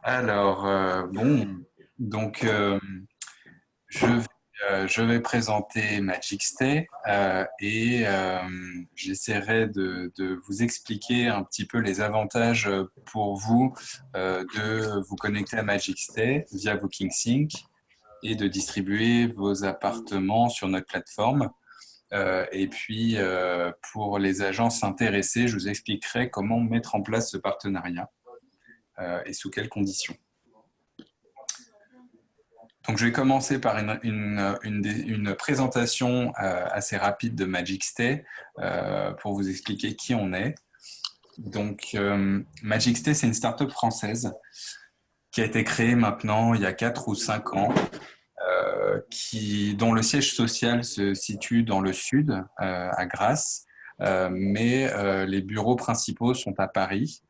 Alors, donc je vais, je vais présenter Magic Stay et j'essaierai de vous expliquer un petit peu les avantages pour vous de vous connecter à Magic Stay via BookingSync et de distribuer vos appartements sur notre plateforme. Et puis, pour les agences intéressées, je vous expliquerai comment mettre en place ce partenariat et sous quelles conditions. Donc, je vais commencer par une présentation assez rapide de Magic Stay pour vous expliquer qui on est. Donc, Magic Stay, c'est une start-up française qui a été créée maintenant il y a 4 ou 5 ans, dont le siège social se situe dans le sud, à Grasse, mais les bureaux principaux sont à Paris.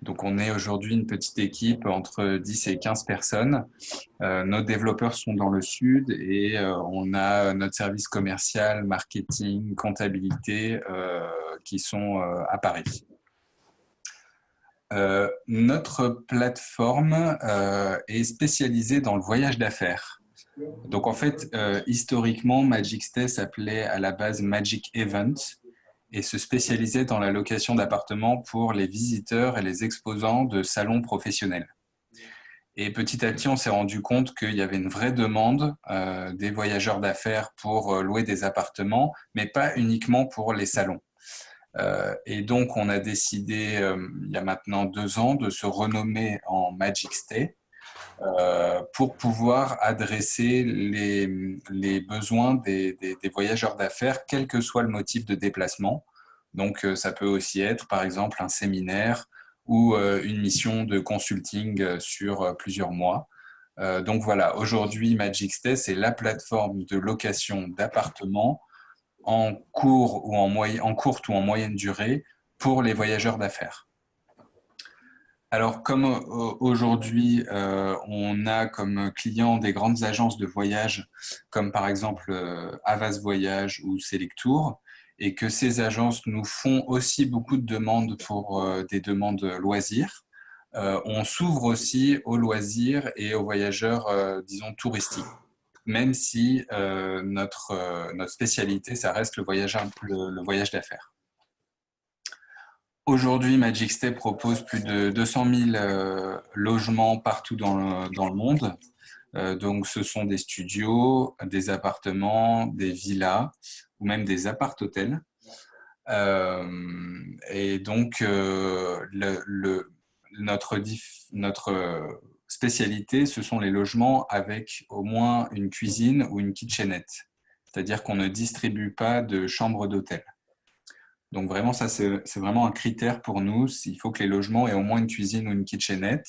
Donc, on est aujourd'hui une petite équipe entre 10 et 15 personnes. Nos développeurs sont dans le sud et on a notre service commercial, marketing, comptabilité qui sont à Paris. Notre plateforme est spécialisée dans le voyage d'affaires. Donc en fait, historiquement, Magic Stay s'appelait à la base Magic Event et se spécialisait dans la location d'appartements pour les visiteurs et les exposants de salons professionnels. Et petit à petit, on s'est rendu compte qu'il y avait une vraie demande des voyageurs d'affaires pour louer des appartements, mais pas uniquement pour les salons. Et donc, on a décidé, il y a maintenant 2 ans, de se renommer en Magic Stay pour pouvoir adresser les besoins des voyageurs d'affaires, quel que soit le motif de déplacement. Donc, ça peut aussi être, par exemple, un séminaire ou une mission de consulting sur plusieurs mois. Donc voilà, aujourd'hui, Magic Stay, c'est la plateforme de location d'appartements en en courte ou en moyenne durée pour les voyageurs d'affaires. Alors, comme aujourd'hui, on a comme clients des grandes agences de voyage, comme par exemple Havas Voyage ou Selectour, et que ces agences nous font aussi beaucoup de demandes pour des demandes loisirs, on s'ouvre aussi aux loisirs et aux voyageurs, disons, touristiques, même si notre spécialité, ça reste le voyage d'affaires. Aujourd'hui, Magic Stay propose plus de 200 000 logements partout dans le monde. Donc, ce sont des studios, des appartements, des villas ou même des appart-hôtels. Et donc, notre spécialité, ce sont les logements avec au moins une cuisine ou une kitchenette. C'est-à-dire qu'on ne distribue pas de chambres d'hôtel. Donc vraiment, ça, c'est vraiment un critère pour nous. Il faut que les logements aient au moins une cuisine ou une kitchenette.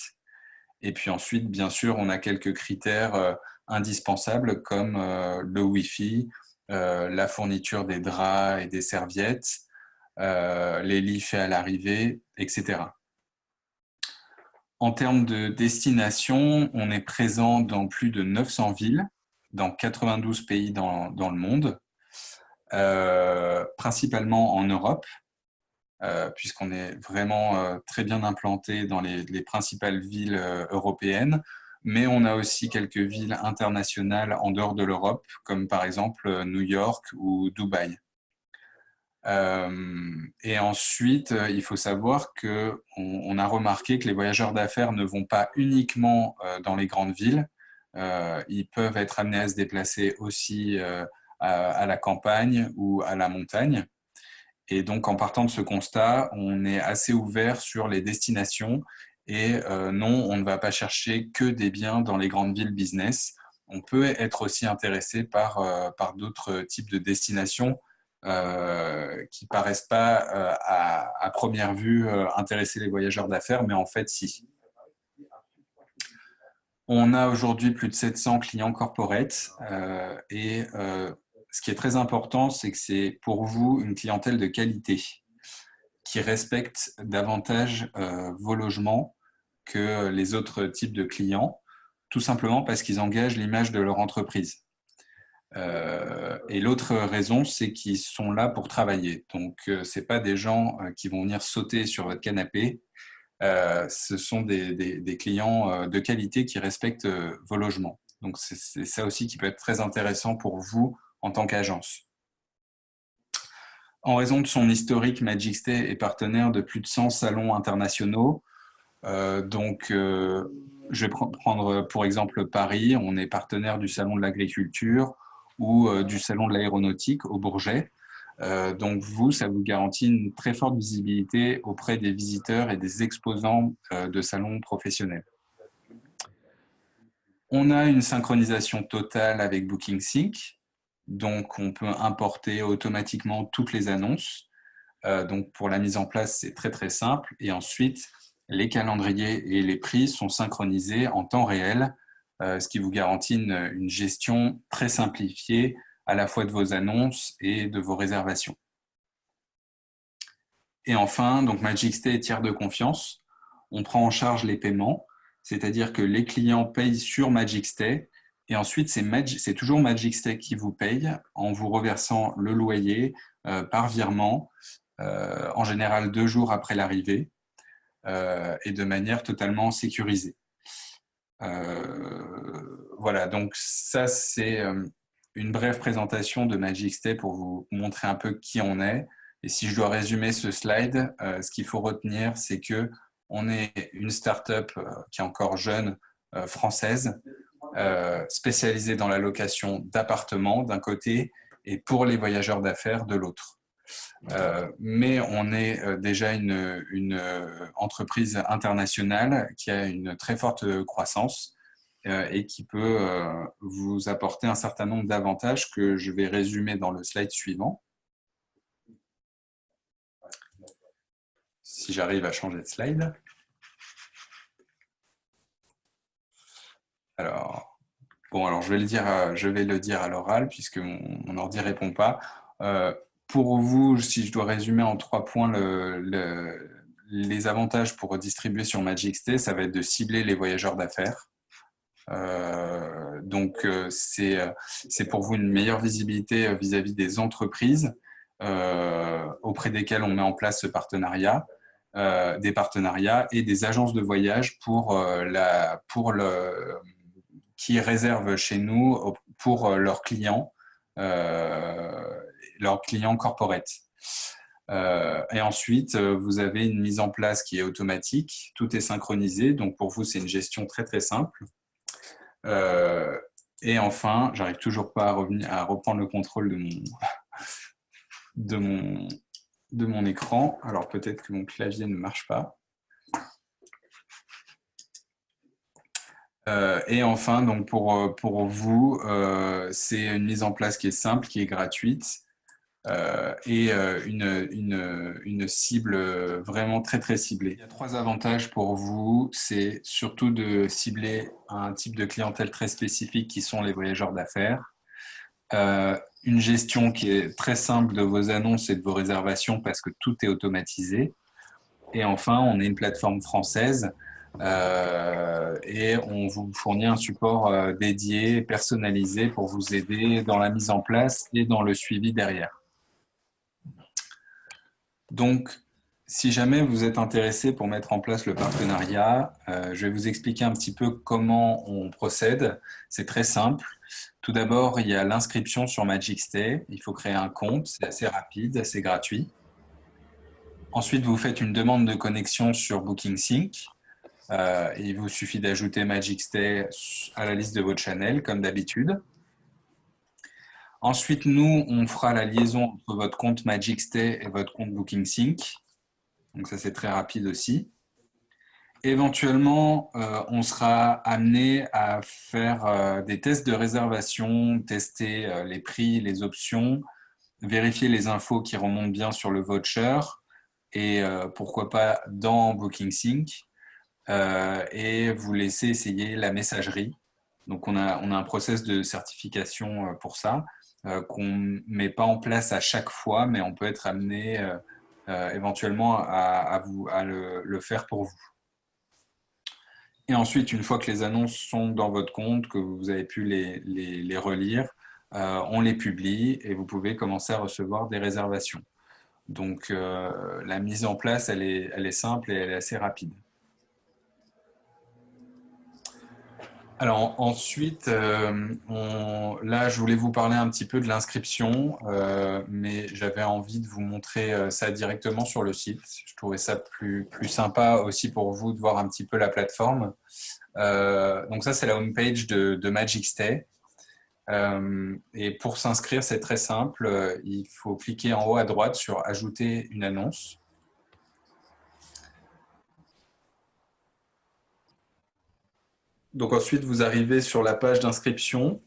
Et puis ensuite, bien sûr, on a quelques critères indispensables comme le Wi-Fi, la fourniture des draps et des serviettes, les lits faits à l'arrivée, etc. En termes de destination, on est présent dans plus de 900 villes, dans 92 pays dans le monde, principalement en Europe, puisqu'on est vraiment très bien implanté dans les principales villes européennes, mais on a aussi quelques villes internationales en dehors de l'Europe, comme par exemple New York ou Dubaï. Et ensuite, il faut savoir qu'on a remarqué que les voyageurs d'affaires ne vont pas uniquement dans les grandes villes, ils peuvent être amenés à se déplacer aussi à la campagne ou à la montagne. Et donc, en partant de ce constat, on est assez ouvert sur les destinations et non, on ne va pas chercher que des biens dans les grandes villes business. On peut être aussi intéressé par d'autres types de destinations qui paraissent pas à première vue intéresser les voyageurs d'affaires, mais en fait, si. On a aujourd'hui plus de 700 clients corporate et ce qui est très important, c'est que c'est pour vous une clientèle de qualité qui respecte davantage vos logements que les autres types de clients, tout simplement parce qu'ils engagent l'image de leur entreprise. Et l'autre raison, c'est qu'ils sont là pour travailler. Donc, ce n'est pas des gens qui vont venir sauter sur votre canapé. ce sont des clients de qualité qui respectent vos logements. Donc, c'est ça aussi qui peut être très intéressant pour vous en tant qu'agence. En raison de son historique, Magic Stay est partenaire de plus de 100 salons internationaux. Je vais prendre pour exemple Paris. On est partenaire du Salon de l'Agriculture ou du Salon de l'Aéronautique au Bourget. Donc vous, ça vous garantit une très forte visibilité auprès des visiteurs et des exposants de salons professionnels. On a une synchronisation totale avec BookingSync. Donc, on peut importer automatiquement toutes les annonces. Donc, pour la mise en place, c'est très, très simple. Et ensuite, les calendriers et les prix sont synchronisés en temps réel, ce qui vous garantit une gestion très simplifiée à la fois de vos annonces et de vos réservations. Et enfin, donc Magic Stay est tiers de confiance. On prend en charge les paiements, c'est-à-dire que les clients payent sur Magic Stay. Et ensuite, c'est toujours Magic Stay qui vous paye en vous reversant le loyer par virement, en général 2 jours après l'arrivée, et de manière totalement sécurisée. Voilà, donc ça, c'est une brève présentation de Magic Stay pour vous montrer un peu qui on est. Et si je dois résumer ce slide, ce qu'il faut retenir, c'est que on est une start-up qui est encore jeune, française, spécialisée dans la location d'appartements d'un côté et pour les voyageurs d'affaires de l'autre. Mais on est déjà une entreprise internationale qui a une très forte croissance et qui peut vous apporter un certain nombre d'avantages que je vais résumer dans le slide suivant. Si j'arrive à changer de slide. Alors, bon, je vais le dire à l'oral puisque mon ordi ne répond pas. Pour vous, si je dois résumer en 3 points les avantages pour distribuer sur Magic Stay, ça va être de cibler les voyageurs d'affaires. C'est pour vous une meilleure visibilité vis-à-vis des entreprises auprès desquelles on met en place ce partenariat, des partenariats et des agences de voyage qui réservent chez nous pour leurs clients corporate. Et ensuite, vous avez une mise en place qui est automatique, tout est synchronisé, donc pour vous, c'est une gestion très très simple. Et enfin, j'arrive toujours pas à reprendre le contrôle de mon écran. Alors peut-être que mon clavier ne marche pas. Et enfin, donc pour vous, c'est une mise en place qui est simple, qui est gratuite et une cible vraiment très très ciblée. Il y a 3 avantages pour vous, c'est surtout de cibler un type de clientèle très spécifique qui sont les voyageurs d'affaires. Une gestion qui est très simple de vos annonces et de vos réservations parce que tout est automatisé. Et enfin, on est une plateforme française et on vous fournit un support dédié, personnalisé pour vous aider dans la mise en place et dans le suivi derrière. Donc, si jamais vous êtes intéressé pour mettre en place le partenariat, je vais vous expliquer un petit peu comment on procède. C'est très simple. Tout d'abord, il y a l'inscription sur Magic Stay. Il faut créer un compte, c'est assez rapide, assez gratuit. Ensuite, vous faites une demande de connexion sur BookingSync. Il vous suffit d'ajouter Magic Stay à la liste de votre channel, comme d'habitude. Ensuite, nous, on fera la liaison entre votre compte Magic Stay et votre compte BookingSync. Donc ça, c'est très rapide aussi. Éventuellement, on sera amené à faire des tests de réservation, tester les prix, les options, vérifier les infos qui remontent bien sur le voucher et pourquoi pas dans BookingSync et vous laisser essayer la messagerie. Donc, on a un process de certification pour ça qu'on ne met pas en place à chaque fois, mais on peut être amené éventuellement à le faire pour vous. Et ensuite, une fois que les annonces sont dans votre compte, que vous avez pu les relire, on les publie et vous pouvez commencer à recevoir des réservations. Donc, la mise en place, elle est simple et elle est assez rapide. Alors ensuite, là, je voulais vous parler un petit peu de l'inscription, mais j'avais envie de vous montrer ça directement sur le site. Je trouvais ça plus sympa aussi pour vous de voir un petit peu la plateforme. Donc ça, c'est la homepage de MagicStay. Et pour s'inscrire, c'est très simple. Il faut cliquer en haut à droite sur Ajouter une annonce. Donc ensuite, vous arrivez sur la page d'inscription.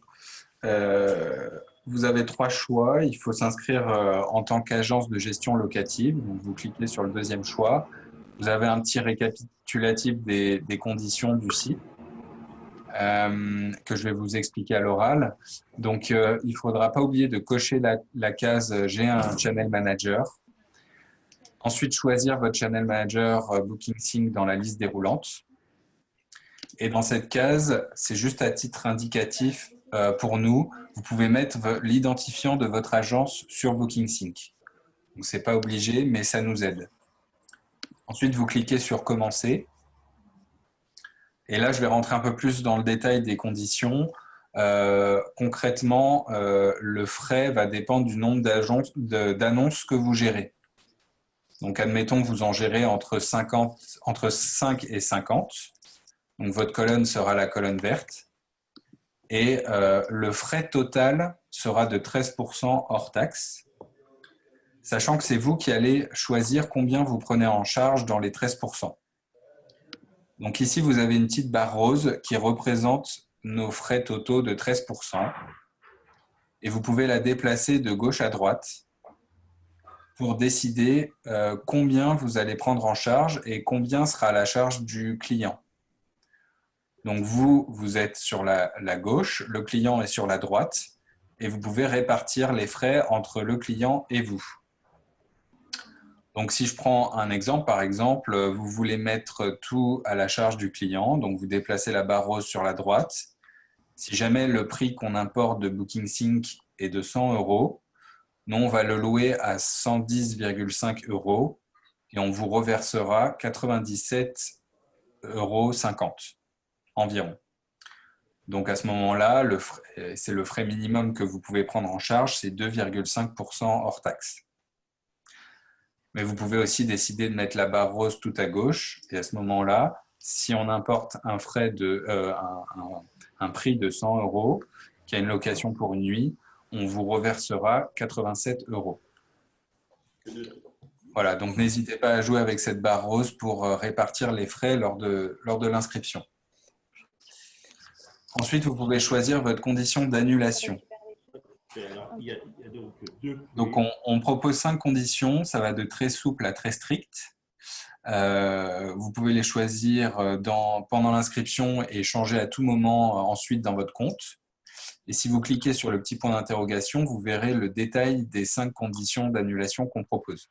Euh, Vous avez trois choix. Il faut s'inscrire en tant qu'agence de gestion locative. Donc, vous cliquez sur le deuxième choix. Vous avez un petit récapitulatif des conditions du site que je vais vous expliquer à l'oral. Donc, il ne faudra pas oublier de cocher la case J'ai un channel manager. Ensuite, choisir votre channel manager BookingSync dans la liste déroulante. Et dans cette case, c'est juste à titre indicatif pour nous, vous pouvez mettre l'identifiant de votre agence sur BookingSync. Donc, ce n'est pas obligé, mais ça nous aide. Ensuite, vous cliquez sur Commencer. Et là, je vais rentrer un peu plus dans le détail des conditions. Concrètement, le frais va dépendre du nombre d'annonces que vous gérez. Donc, admettons que vous en gérez entre 5 et 50. Donc, votre colonne sera la colonne verte. Et le frais total sera de 13% hors taxe, sachant que c'est vous qui allez choisir combien vous prenez en charge dans les 13%. Donc ici, vous avez une petite barre rose qui représente nos frais totaux de 13%. Et vous pouvez la déplacer de gauche à droite pour décider combien vous allez prendre en charge et combien sera la charge du client. Donc vous êtes sur la gauche, le client est sur la droite, et vous pouvez répartir les frais entre le client et vous. Donc si je prends un exemple, par exemple, vous voulez mettre tout à la charge du client, donc vous déplacez la barre rose sur la droite. Si jamais le prix qu'on importe de BookingSync est de 100 €, nous on va le louer à 110,5 € et on vous reversera 97,50 € environ. Donc à ce moment-là, c'est le frais minimum que vous pouvez prendre en charge, c'est 2,5% hors taxe. Mais vous pouvez aussi décider de mettre la barre rose tout à gauche. Et à ce moment-là, si on importe un prix de 100 €, qui a une location pour une nuit, on vous reversera 87 €. Voilà, donc n'hésitez pas à jouer avec cette barre rose pour répartir les frais lors de l'inscription. Ensuite, vous pouvez choisir votre condition d'annulation. Donc, on propose 5 conditions, ça va de très souple à très strict. Vous pouvez les choisir pendant l'inscription et changer à tout moment ensuite dans votre compte. Et si vous cliquez sur le petit point d'interrogation, vous verrez le détail des 5 conditions d'annulation qu'on propose.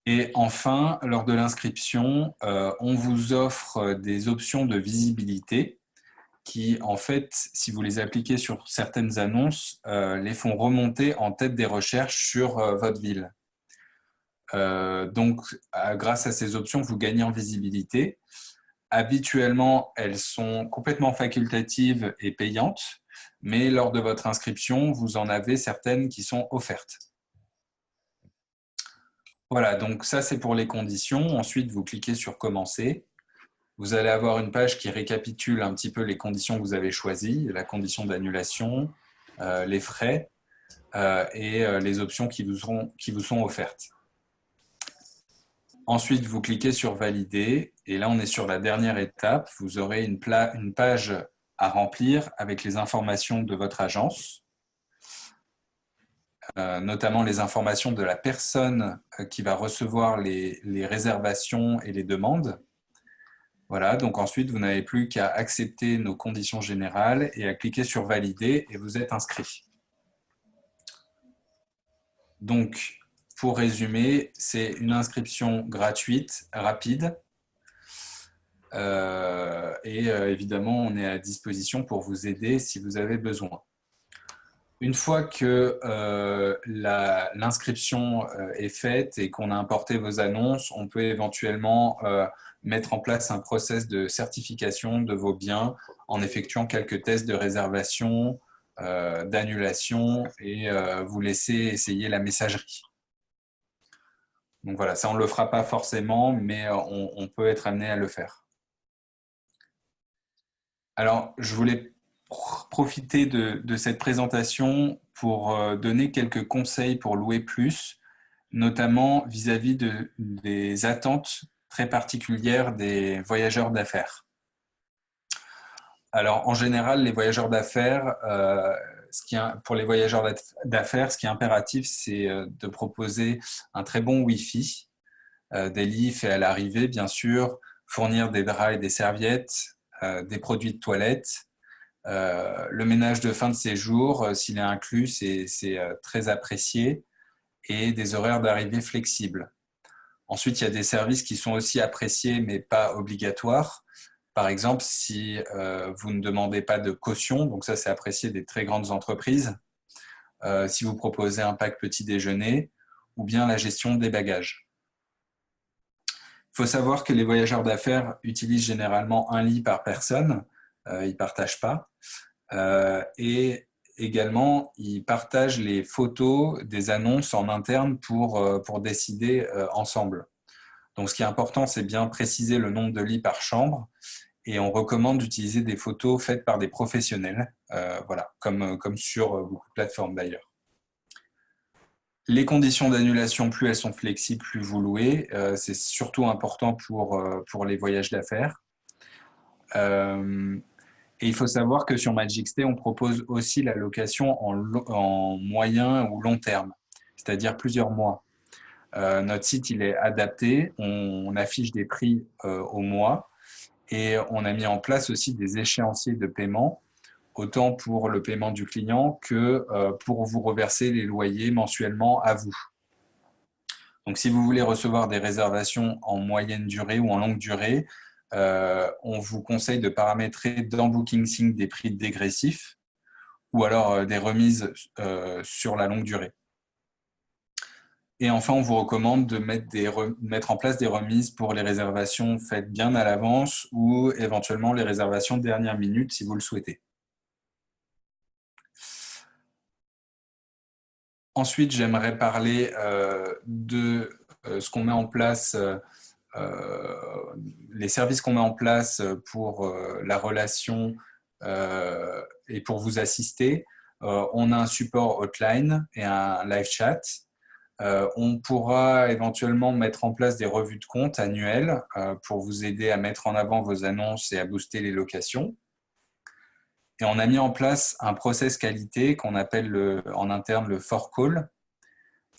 Et enfin, lors de l'inscription, on vous offre des options de visibilité qui, en fait, si vous les appliquez sur certaines annonces, les font remonter en tête des recherches sur votre ville. Donc, grâce à ces options, vous gagnez en visibilité. Habituellement, elles sont complètement facultatives et payantes, mais lors de votre inscription, vous en avez certaines qui sont offertes. Voilà, donc ça c'est pour les conditions. Ensuite, vous cliquez sur Commencer. Vous allez avoir une page qui récapitule un petit peu les conditions que vous avez choisies, la condition d'annulation, les frais et les options qui vous sont offertes. Ensuite, vous cliquez sur Valider et là, on est sur la dernière étape. Vous aurez une page à remplir avec les informations de votre agence, notamment les informations de la personne qui va recevoir les réservations et les demandes. Voilà, donc ensuite, vous n'avez plus qu'à accepter nos conditions générales et à cliquer sur Valider et vous êtes inscrit. Donc, pour résumer, c'est une inscription gratuite, rapide. Et évidemment, on est à disposition pour vous aider si vous avez besoin. Une fois que l'inscription est faite et qu'on a importé vos annonces, on peut éventuellement mettre en place un process de certification de vos biens en effectuant quelques tests de réservation, d'annulation et vous laisser essayer la messagerie. Donc voilà, ça on ne le fera pas forcément, mais on peut être amené à le faire. Alors, je voulais profiter de cette présentation pour donner quelques conseils pour louer plus, notamment vis-à-vis des attentes très particulières des voyageurs d'affaires. Alors, en général, les voyageurs d'affaires, pour les voyageurs d'affaires, ce qui est impératif, c'est de proposer un très bon Wi-Fi, des lits faits à l'arrivée, bien sûr, fournir des draps et des serviettes, des produits de toilette. Le ménage de fin de séjour, s'il est inclus, c'est très apprécié et des horaires d'arrivée flexibles. Ensuite, il y a des services qui sont aussi appréciés mais pas obligatoires. Par exemple, si vous ne demandez pas de caution, donc ça c'est apprécié des très grandes entreprises, si vous proposez un pack petit déjeuner ou bien la gestion des bagages. Il faut savoir que les voyageurs d'affaires utilisent généralement un lit par personne, ils ne partagent pas. Et également, ils partagent les photos des annonces en interne pour décider ensemble. Donc, ce qui est important, c'est bien préciser le nombre de lits par chambre et on recommande d'utiliser des photos faites par des professionnels, voilà, comme sur beaucoup de plateformes d'ailleurs. Les conditions d'annulation, plus elles sont flexibles, plus vous louez. C'est surtout important pour les voyages d'affaires. Et il faut savoir que sur MagicStay, on propose aussi la location en moyen ou long terme, c'est-à-dire plusieurs mois. Notre site, il est adapté, on affiche des prix au mois et on a mis en place aussi des échéanciers de paiement, autant pour le paiement du client que pour vous reverser les loyers mensuellement à vous. Donc, si vous voulez recevoir des réservations en moyenne durée ou en longue durée, on vous conseille de paramétrer dans BookingSync des prix dégressifs ou alors des remises sur la longue durée. Et enfin, on vous recommande de mettre en place des remises pour les réservations faites bien à l'avance ou éventuellement les réservations de dernière minute si vous le souhaitez. Ensuite, j'aimerais parler de ce qu'on met en place, les services qu'on met en place pour la relation et pour vous assister. On a un support hotline et un live chat. On pourra éventuellement mettre en place des revues de compte annuelles pour vous aider à mettre en avant vos annonces et à booster les locations. Et on a mis en place un process qualité qu'on appelle en interne le for call.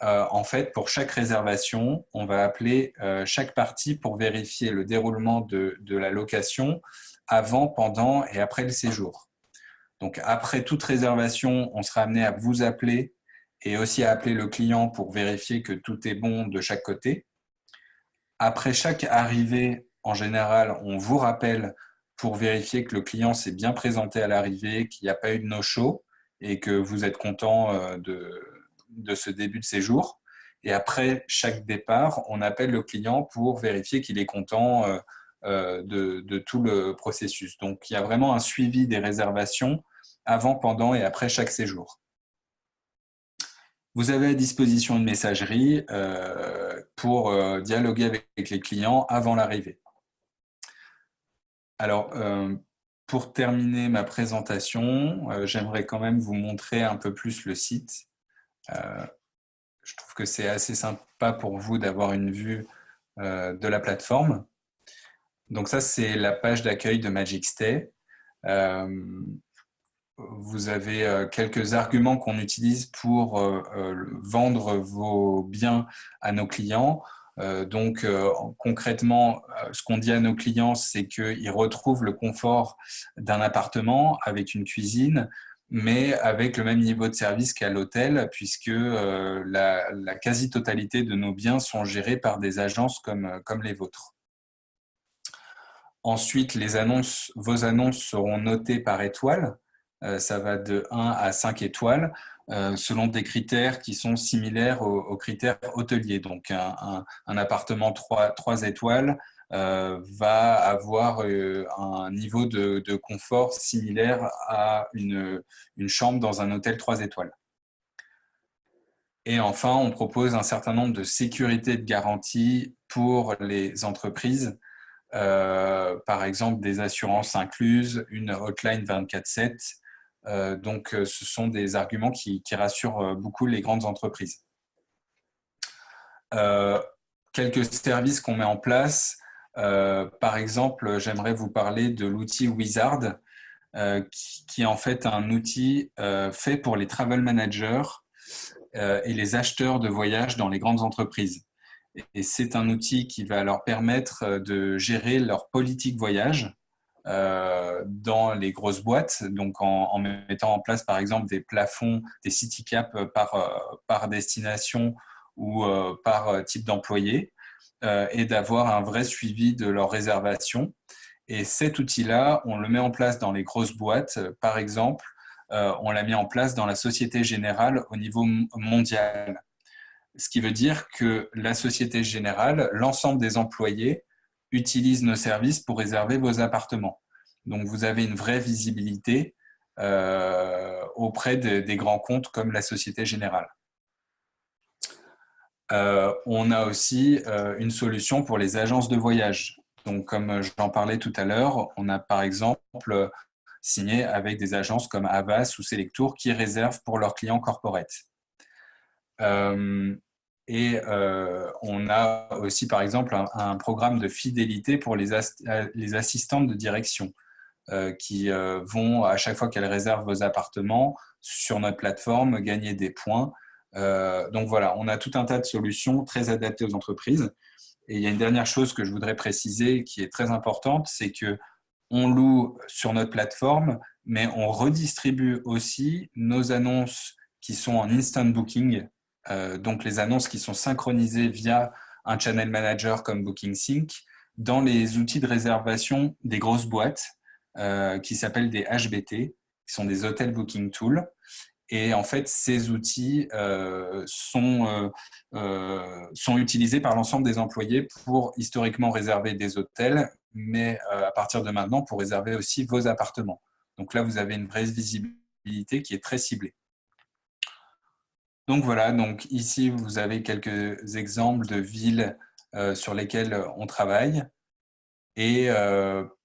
En fait, pour chaque réservation, on va appeler chaque partie pour vérifier le déroulement de la location avant, pendant et après le séjour. Donc, après toute réservation, on sera amené à vous appeler et aussi à appeler le client pour vérifier que tout est bon de chaque côté. Après chaque arrivée, en général, on vous rappelle pour vérifier que le client s'est bien présenté à l'arrivée, qu'il n'y a pas eu de no-show et que vous êtes content de ce début de séjour. Et après chaque départ, on appelle le client pour vérifier qu'il est content de tout le processus. Donc, il y a vraiment un suivi des réservations avant, pendant et après chaque séjour. Vous avez à disposition une messagerie pour dialoguer avec les clients avant l'arrivée. Alors, pour terminer ma présentation, j'aimerais quand même vous montrer un peu plus le site. Je trouve que c'est assez sympa pour vous d'avoir une vue de la plateforme. Donc ça, c'est la page d'accueil de MagicStay. Vous avez quelques arguments qu'on utilise pour vendre vos biens à nos clients. Donc, concrètement, ce qu'on dit à nos clients, c'est qu'ils retrouvent le confort d'un appartement avec une cuisine, mais avec le même niveau de service qu'à l'hôtel, puisque la quasi-totalité de nos biens sont gérés par des agences comme les vôtres. Ensuite, vos annonces seront notées par étoile. Ça va de 1 à 5 étoiles, selon des critères qui sont similaires aux critères hôteliers. Donc, un appartement 3 étoiles va avoir un niveau de confort similaire à une chambre dans un hôtel 3 étoiles. Et enfin, on propose un certain nombre de sécurités et de garanties pour les entreprises. Par exemple, des assurances incluses, une hotline 24/7. Donc, ce sont des arguments qui rassurent beaucoup les grandes entreprises. Quelques services qu'on met en place. Par exemple, j'aimerais vous parler de l'outil Wizard, qui est en fait un outil fait pour les travel managers et les acheteurs de voyages dans les grandes entreprises. Et c'est un outil qui va leur permettre de gérer leur politique voyage dans les grosses boîtes, donc en mettant en place par exemple des plafonds, des city caps par destination ou par type d'employé, et d'avoir un vrai suivi de leur réservation. Et cet outil-là, on le met en place dans les grosses boîtes. Par exemple, on l'a mis en place dans la Société Générale au niveau mondial. Ce qui veut dire que la Société Générale, l'ensemble des employés utilisent nos services pour réserver vos appartements. Donc, vous avez une vraie visibilité auprès des grands comptes comme la Société Générale. On a aussi une solution pour les agences de voyage. Donc, comme j'en parlais tout à l'heure, on a par exemple signé avec des agences comme Havas ou Selectour qui réservent pour leurs clients corporate. Et on a aussi, par exemple, un programme de fidélité pour les assistantes de direction qui vont, à chaque fois qu'elles réservent vos appartements sur notre plateforme, gagner des points. Donc voilà, on a tout un tas de solutions très adaptées aux entreprises. Et il y a une dernière chose que je voudrais préciser qui est très importante, c'est que on loue sur notre plateforme, mais on redistribue aussi nos annonces qui sont en instant booking, donc les annonces qui sont synchronisées via un channel manager comme BookingSync dans les outils de réservation des grosses boîtes qui s'appellent des HBT, qui sont des Hotel Booking Tools. Et en fait, ces outils sont utilisés par l'ensemble des employés pour historiquement réserver des hôtels, mais à partir de maintenant, pour réserver aussi vos appartements. Donc là, vous avez une vraie visibilité qui est très ciblée. Donc voilà, donc ici, vous avez quelques exemples de villes sur lesquelles on travaille. Et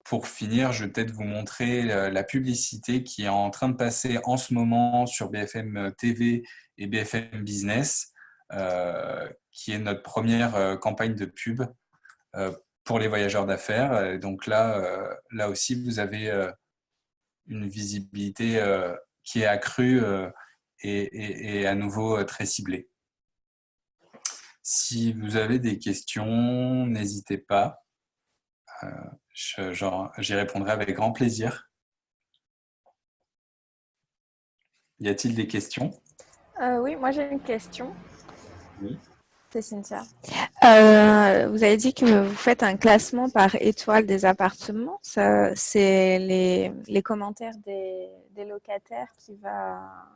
pour finir, je vais peut-être vous montrer la publicité qui est en train de passer en ce moment sur BFM TV et BFM Business, qui est notre première campagne de pub pour les voyageurs d'affaires. Donc là aussi, vous avez une visibilité qui est accrue et à nouveau très ciblée. Si vous avez des questions, n'hésitez pas. J'y répondrai avec grand plaisir. Y a-t-il des questions? Oui, moi j'ai une question. Oui. C'est Cynthia. Vous avez dit que vous faites un classement par étoile des appartements. C'est les commentaires des locataires qui va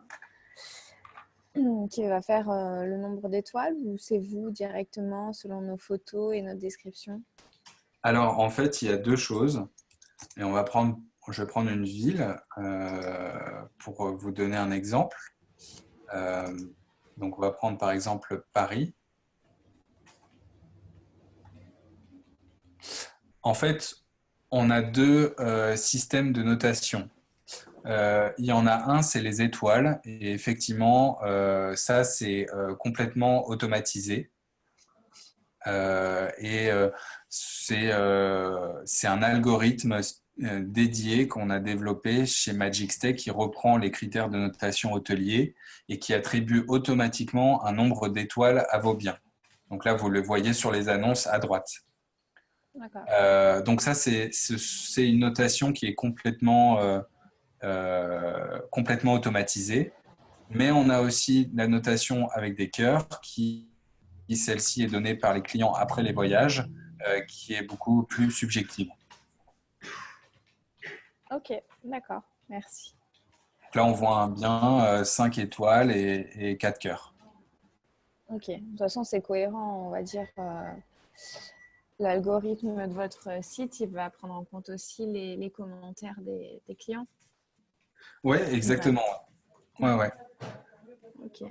faire le nombre d'étoiles, ou c'est vous directement selon nos photos et notre description? Alors, en fait, il y a deux choses. Et je vais prendre une ville pour vous donner un exemple. Donc, on va prendre par exemple Paris. En fait, on a deux systèmes de notation. Il y en a un, c'est les étoiles. Et effectivement, ça, c'est complètement automatisé. C'est un algorithme dédié qu'on a développé chez Magicstay qui reprend les critères de notation hôtelier et qui attribue automatiquement un nombre d'étoiles à vos biens. Donc là, vous le voyez sur les annonces à droite. Donc ça, c'est une notation qui est complètement automatisée. Mais on a aussi la notation avec des cœurs celle-ci est donnée par les clients après les voyages, qui est beaucoup plus subjective. Ok, d'accord, merci. Là, on voit un bien 5 étoiles et 4 cœurs. Ok. De toute façon, c'est cohérent, on va dire. L'algorithme de votre site, il va prendre en compte aussi les commentaires des clients. Oui, Il va. exactement. Ouais, ouais. Ok.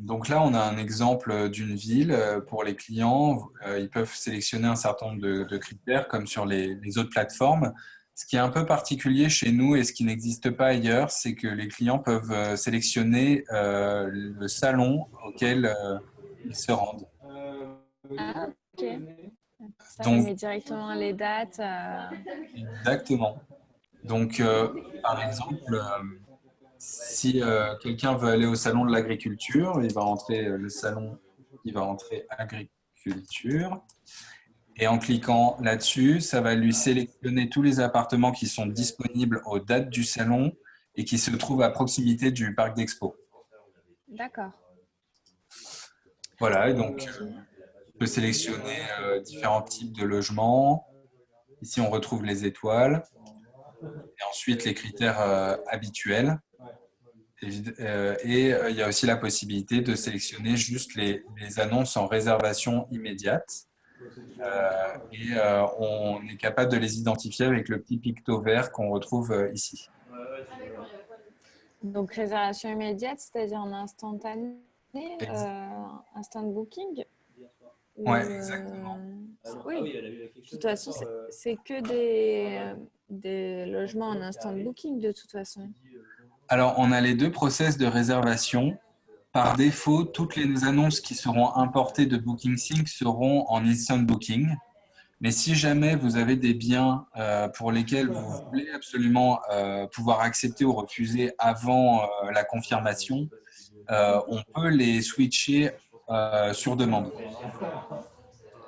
Donc là, on a un exemple d'une ville. Pour les clients, ils peuvent sélectionner un certain nombre de critères, comme sur les autres plateformes. Ce qui est un peu particulier chez nous et ce qui n'existe pas ailleurs, c'est que les clients peuvent sélectionner le salon auquel ils se rendent. Ah, ok. Ça, il Donc, met directement les dates. exactement. Donc, par exemple, si quelqu'un veut aller au salon de l'agriculture, il va entrer le salon, il va entrer agriculture. Et en cliquant là-dessus, ça va lui sélectionner tous les appartements qui sont disponibles aux dates du salon et qui se trouvent à proximité du parc d'expo. D'accord. Voilà, et donc Ok. on peut sélectionner différents types de logements. Ici, on retrouve les étoiles et ensuite les critères habituels. Il y a aussi la possibilité de sélectionner juste les annonces en réservation immédiate. On est capable de les identifier avec le petit picto vert qu'on retrouve ici. Donc, réservation immédiate, c'est-à-dire en instantané, Ex- instant booking Ouais, ou, exactement. oui, de toute façon, c'est que des logements en instant booking de toute façon. Alors, on a les deux process de réservation. Par défaut, toutes les annonces qui seront importées de BookingSync seront en instant booking. Mais si jamais vous avez des biens pour lesquels vous voulez absolument pouvoir accepter ou refuser avant la confirmation, on peut les switcher sur demande.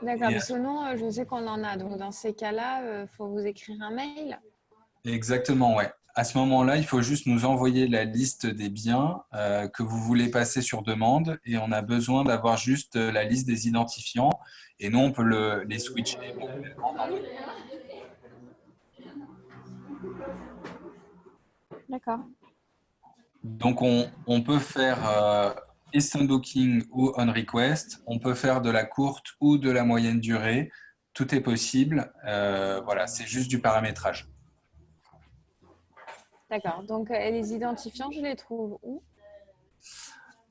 D'accord, Et, parce que non, je sais qu'on en a. Donc, dans ces cas-là, il faut vous écrire un mail. exactement, ouais. À ce moment-là, il faut juste nous envoyer la liste des biens que vous voulez passer sur demande et on a besoin d'avoir juste la liste des identifiants et nous, on peut les switcher manuellement dans notre. D'accord. Donc, on peut faire instant booking ou on request. On peut faire de la courte ou de la moyenne durée. Tout est possible. Voilà, c'est juste du paramétrage. D'accord. Donc, les identifiants, je les trouve où?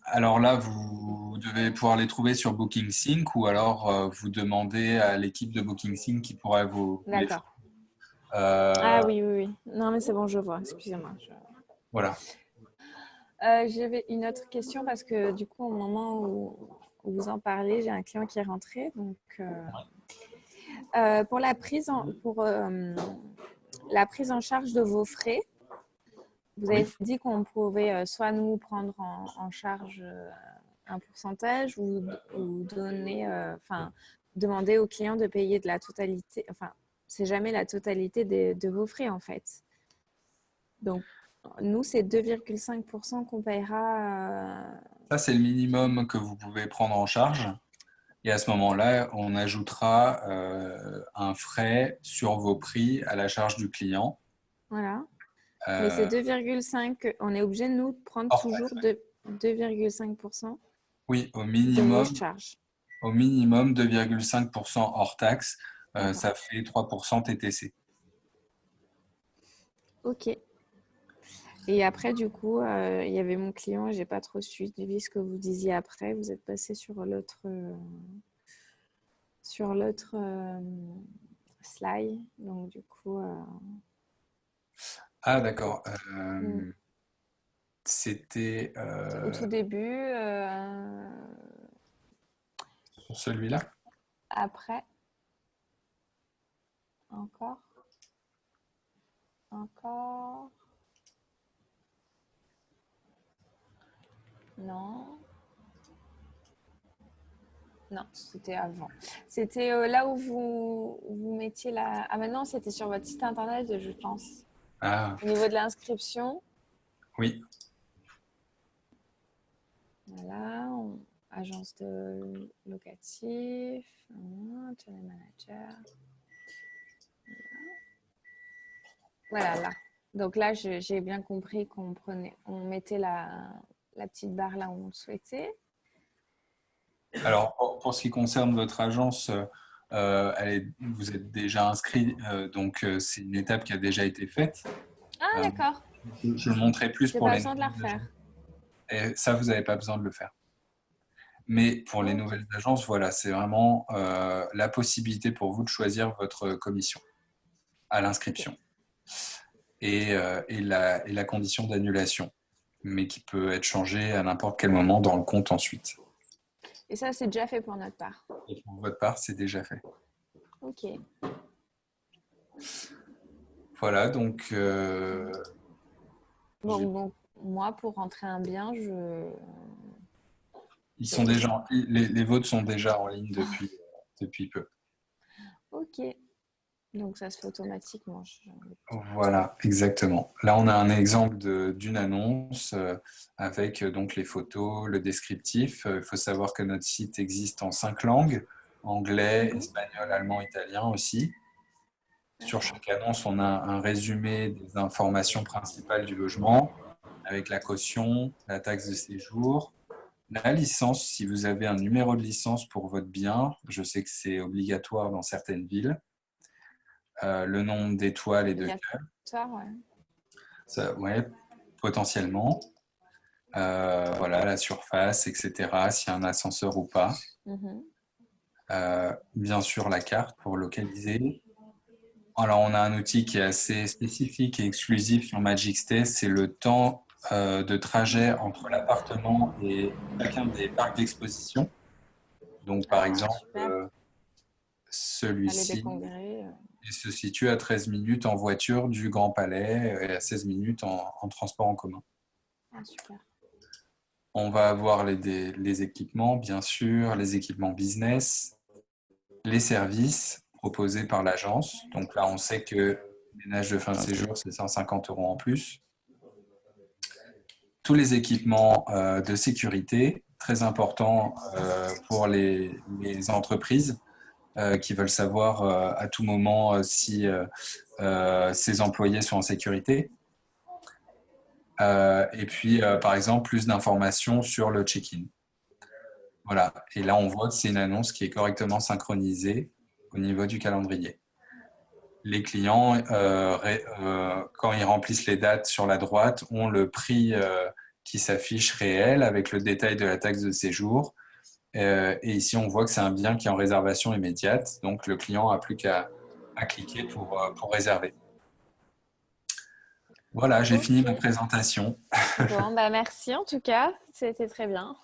Alors là, vous devez pouvoir les trouver sur BookingSync ou alors vous demandez à l'équipe de BookingSync qui pourrait vous les D'accord. fournir. Euh, Ah oui, oui, oui. Non, mais c'est bon, je vois. Excusez-moi. voilà. J'avais une autre question parce que du coup, au moment où vous en parlez, j'ai un client qui est rentré. Donc, pour la prise en charge de vos frais, vous Oui. avez dit qu'on pouvait soit nous prendre en charge un pourcentage ou donner, enfin, demander au client de payer de la totalité. Enfin, c'est jamais la totalité de vos frais en fait. Donc, nous, c'est 2,5% qu'on paiera. Ça, c'est le minimum que vous pouvez prendre en charge. Et à ce moment-là, on ajoutera un frais sur vos prix à la charge du client. Voilà. Mais c'est Euh, 2,5. On est obligé, nous, de prendre hors taxe. toujours 2,5% Oui, de vos charges. au minimum 2,5% hors taxe. D'accord. Ça fait 3% TTC. OK. Et après, du coup, il y avait mon client, j'ai pas trop suivi ce que vous disiez après. Vous êtes passé sur l'autre slide. Donc, du coup, Ah, d'accord. mm, C'était au tout début, sur celui-là? après, encore, encore, non. Non, c'était avant. C'était là où vous mettiez la. Ah, maintenant, c'était sur votre site internet, je pense. Ah, Au niveau de l'inscription, oui. voilà, agence de locatif, channel manager. Voilà, là. Donc là, j'ai bien compris on mettait la petite barre là où on le souhaitait. Alors, pour ce qui concerne votre agence, vous êtes déjà inscrit, donc c'est une étape qui a déjà été faite. Ah, Euh, d'accord. je le montrerai plus J'ai pour pas les besoin de la nouvelles agences. refaire. Et ça, vous n'avez pas besoin de le faire. Mais pour les Ok. nouvelles agences, voilà, c'est vraiment la possibilité pour vous de choisir votre commission à Ok. l'inscription et la condition d'annulation, mais qui peut être changée à n'importe quel moment dans le compte ensuite. Et ça, c'est déjà fait pour notre part. Et pour votre part, c'est déjà fait. Ok. Voilà, donc Bon, donc moi, pour rentrer un bien, ils je sont fais déjà, quoi? les vôtres sont déjà en ligne depuis peu. Ok. Donc ça se fait automatiquement. Voilà, exactement. Là, on a un exemple d'une annonce avec donc les photos, le descriptif. Il faut savoir que notre site existe en 5 langues, anglais, Mhm. espagnol, allemand, italien aussi. Sur D'accord. chaque annonce, on a un résumé des informations principales du logement, avec la caution, la taxe de séjour, la licence, si vous avez un numéro de licence pour votre bien. Je sais que c'est obligatoire dans certaines villes. Le nombre d'étoiles et de cœurs. Obligatoire, ouais. Ça, ouais, potentiellement. Voilà, la surface, etc. S'il y a un ascenseur ou pas. Mhm. Bien sûr, la carte pour localiser. Alors, on a un outil qui est assez spécifique et exclusif sur Magixtay, c'est le temps de trajet entre l'appartement et chacun des parcs d'exposition. Donc, par Ah, exemple, super. Palais des celui-ci Congrès. il se situe à 13 minutes en voiture du Grand Palais et à 16 minutes en transport en commun. Ah, super. On va avoir les équipements, bien sûr, les équipements business, les services proposés par l'agence. Donc là, on sait que ménage de fin de séjour, c'est 150 € en plus. Tous les équipements de sécurité, très important pour les entreprises qui veulent savoir à tout moment si ses employés sont en sécurité. Et puis, par exemple, plus d'informations sur le check-in. Voilà. Et là, on voit que c'est une annonce qui est correctement synchronisée au niveau du calendrier. Les clients, quand ils remplissent les dates sur la droite, ont le prix qui s'affiche réel avec le détail de la taxe de séjour. Et ici, on voit que c'est un bien qui est en réservation immédiate. Donc, le client n'a plus qu'à cliquer pour réserver. Voilà, j'ai fini Ok. ma présentation. Bon, bah merci en tout cas. C'était très bien.